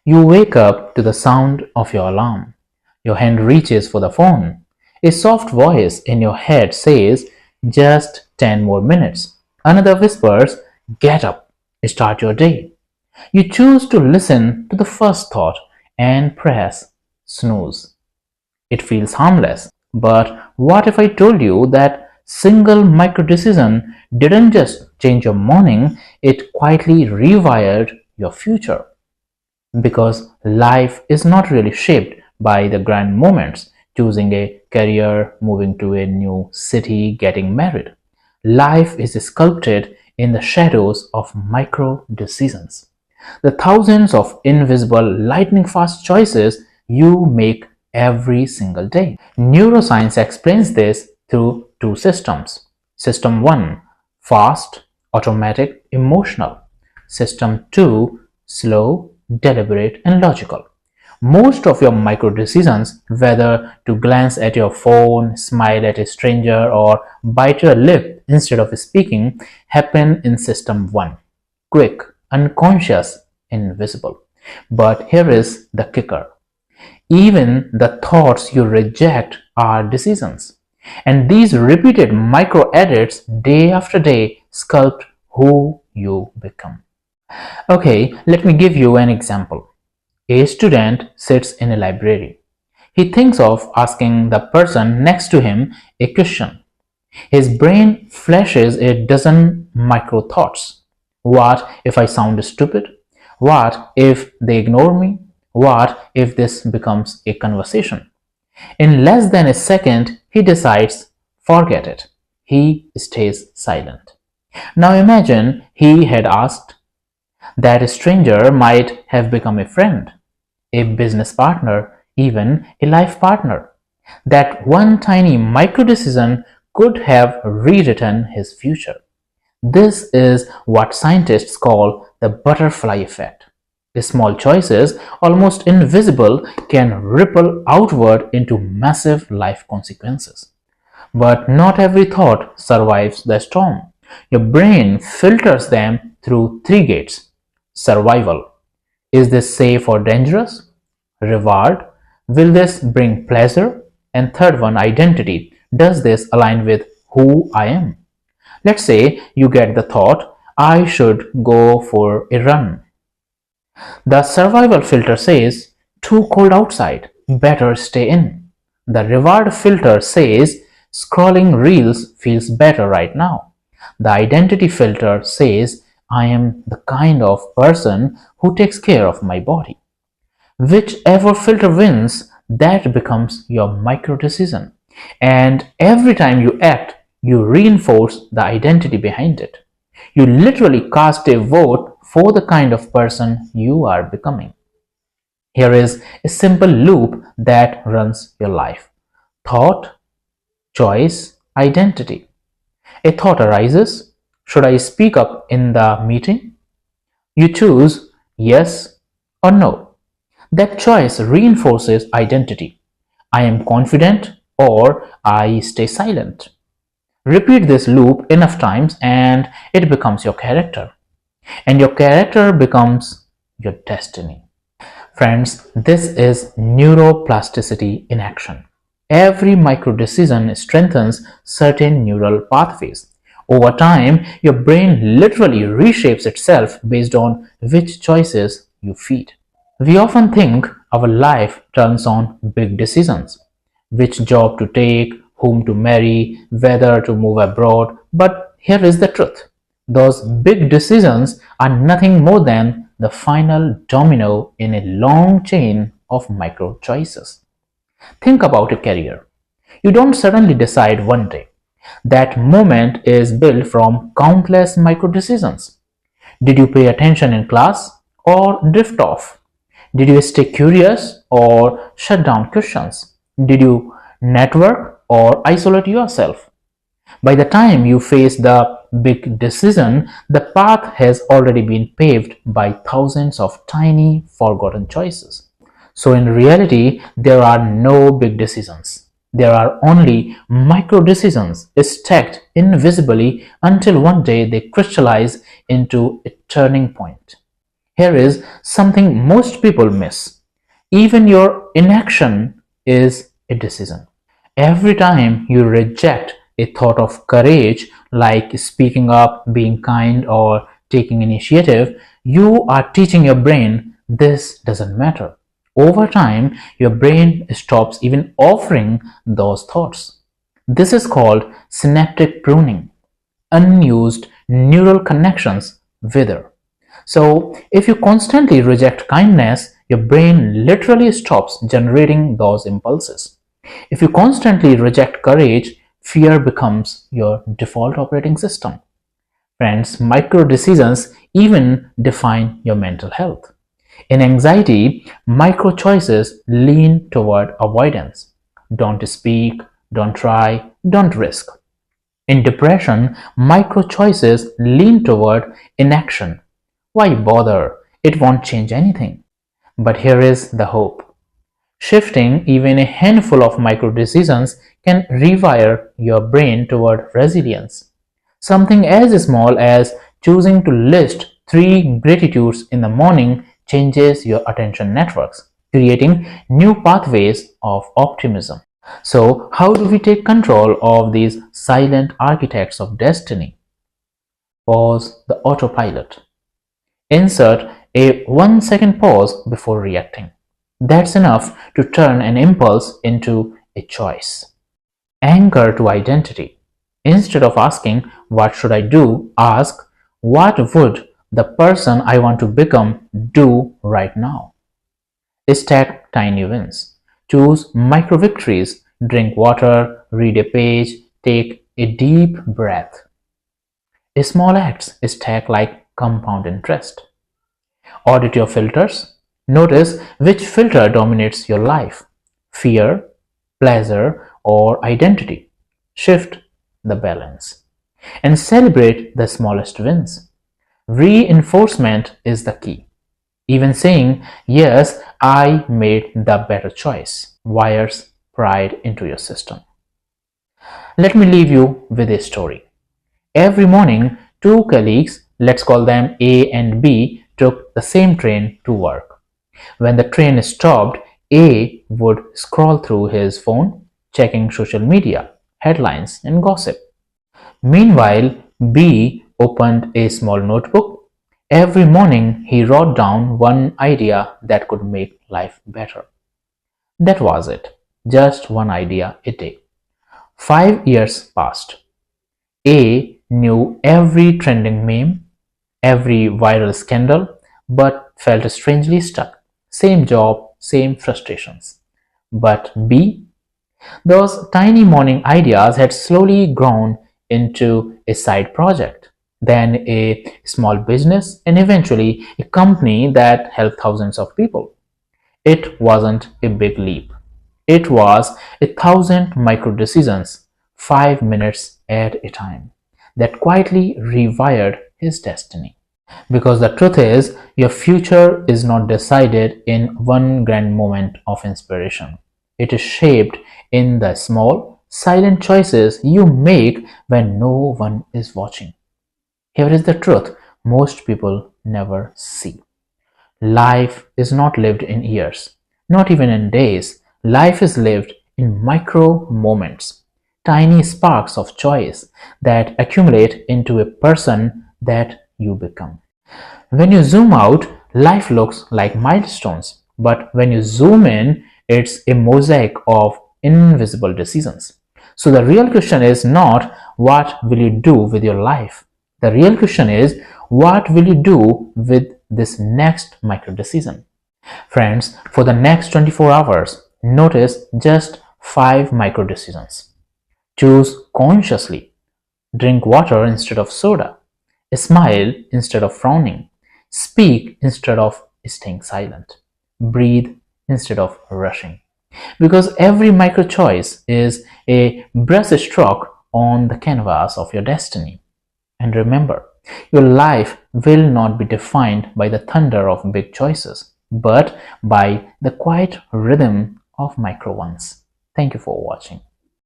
You wake up to the sound of your alarm. Your hand reaches for the phone. A soft voice in your head says, just 10 more minutes. Another whispers, get up, start your day. You choose to listen to the first thought and press snooze. It feels harmless. But what if I told you that single micro decision didn't just change your morning, it quietly rewired your future? Because life is not really shaped by the grand moments, choosing a career, moving to a new city, getting married. Life is sculpted in the shadows of micro decisions, the thousands of invisible lightning fast choices you make every single day. Neuroscience explains this through two systems. System 1, fast, automatic, emotional. System 2, slow, deliberate, and logical. Most of your micro decisions, whether to glance at your phone, smile at a stranger, or bite your lip instead of speaking, happen in system 1. Quick, unconscious, invisible. But here is the kicker. Even the thoughts you reject are decisions. And these repeated micro edits day after day sculpt who you become. Okay, let me give you an example. A student sits in a library. He thinks of asking the person next to him a question. His brain flashes a dozen micro thoughts. What if I sound stupid? What if they ignore me? What if this becomes a conversation? In less than a second, he decides, forget it. He stays silent. Now imagine he had asked. That stranger might have become a friend, a business partner, even a life partner. That one tiny micro decision could have rewritten his future. This is what scientists call the butterfly effect. Small choices, almost invisible, can ripple outward into massive life consequences. But not every thought survives the storm. Your brain filters them through three gates. Survival. Is this safe or dangerous? Reward. Will this bring pleasure? And third one, identity. Does this align with who I am? Let's say you get the thought, I should go for a run. The survival filter says, too cold outside, better stay in. The reward filter says, scrolling reels feels better right now. The identity filter says, I am the kind of person who takes care of my body. Whichever filter wins, that becomes your micro decision. And every time you act, you reinforce the identity behind it. You literally cast a vote for the kind of person you are becoming. Here is a simple loop that runs your life. Thought, choice, identity. A thought arises. Should I speak up in the meeting? You choose yes or no. That choice reinforces identity. I am confident or I stay silent. Repeat this loop enough times and it becomes your character. And your character becomes your destiny. Friends, this is neuroplasticity in action. Every micro decision strengthens certain neural pathways. Over time, your brain literally reshapes itself based on which choices you feed. We often think our life turns on big decisions. Which job to take, whom to marry, whether to move abroad. But here is the truth. Those big decisions are nothing more than the final domino in a long chain of micro choices. Think about a career. You don't suddenly decide one day. That moment is built from countless micro decisions. Did you pay attention in class or drift off? Did you stay curious or shut down questions? Did you network or isolate yourself? By the time you face the big decision, the path has already been paved by thousands of tiny, forgotten choices. So in reality, there are no big decisions. There are only micro decisions stacked invisibly until one day they crystallize into a turning point. Here is something most people miss. Even your inaction is a decision. Every time you reject a thought of courage, like speaking up, being kind, or taking initiative, you are teaching your brain this doesn't matter. Over time, your brain stops even offering those thoughts. This is called synaptic pruning. Unused neural connections wither. So, if you constantly reject kindness, your brain literally stops generating those impulses. If you constantly reject courage, fear becomes your default operating system. Friends, micro decisions even define your mental health. In anxiety, micro choices lean toward avoidance. Don't speak, don't try, don't risk. In depression, micro choices lean toward inaction. Why bother? It won't change anything. But here is the hope. Shifting even a handful of micro decisions can rewire your brain toward resilience. Something as small as choosing to list 3 gratitudes in the morning changes your attention networks, creating new pathways of optimism. So, how do we take control of these silent architects of destiny? Pause the autopilot. Insert a 1 second pause before reacting. That's enough to turn an impulse into a choice. Anchor to identity. Instead of asking, "What should I do?" ask, "What would the person I want to become do right now?" Stack tiny wins. Choose micro victories. Drink water, read a page, take a deep breath. Small acts stack like compound interest. Audit your filters. Notice which filter dominates your life: fear, pleasure, or identity. Shift the balance. And celebrate the smallest wins. Reinforcement is the key. Even saying, "Yes, I made the better choice," wires pride into your system. Let me leave you with a story. Every morning, two colleagues, let's call them A and B, took the same train to work. When the train stopped, A would scroll through his phone, checking social media, headlines, and gossip. Meanwhile, B opened a small notebook. Every morning, he wrote down one idea that could make life better. That was it. Just one idea a day. 5 years passed. A knew every trending meme, every viral scandal, but felt strangely stuck. Same job, same frustrations. But B, those tiny morning ideas had slowly grown into a side project, then a small business, and eventually a company that helped thousands of people. It wasn't a big leap. It was 1,000 micro decisions, 5 minutes at a time, that quietly rewired his destiny. Because the truth is, your future is not decided in one grand moment of inspiration. It is shaped in the small, silent choices you make when no one is watching. Here is the truth most people never see. Life is not lived in years, not even in days. Life is lived in micro moments, tiny sparks of choice that accumulate into a person that you become. When you zoom out, life looks like milestones, but when you zoom in, it's a mosaic of invisible decisions. So the real question is not what will you do with your life? The real question is what will you do with this next micro decision? Friends, for the next 24 hours, notice just 5 micro decisions. Choose consciously. Drink water instead of soda. Smile instead of frowning. Speak instead of staying silent. Breathe instead of rushing. Because every micro choice is a brushstroke on the canvas of your destiny. And remember, your life will not be defined by the thunder of big choices, but by the quiet rhythm of micro ones. Thank you for watching.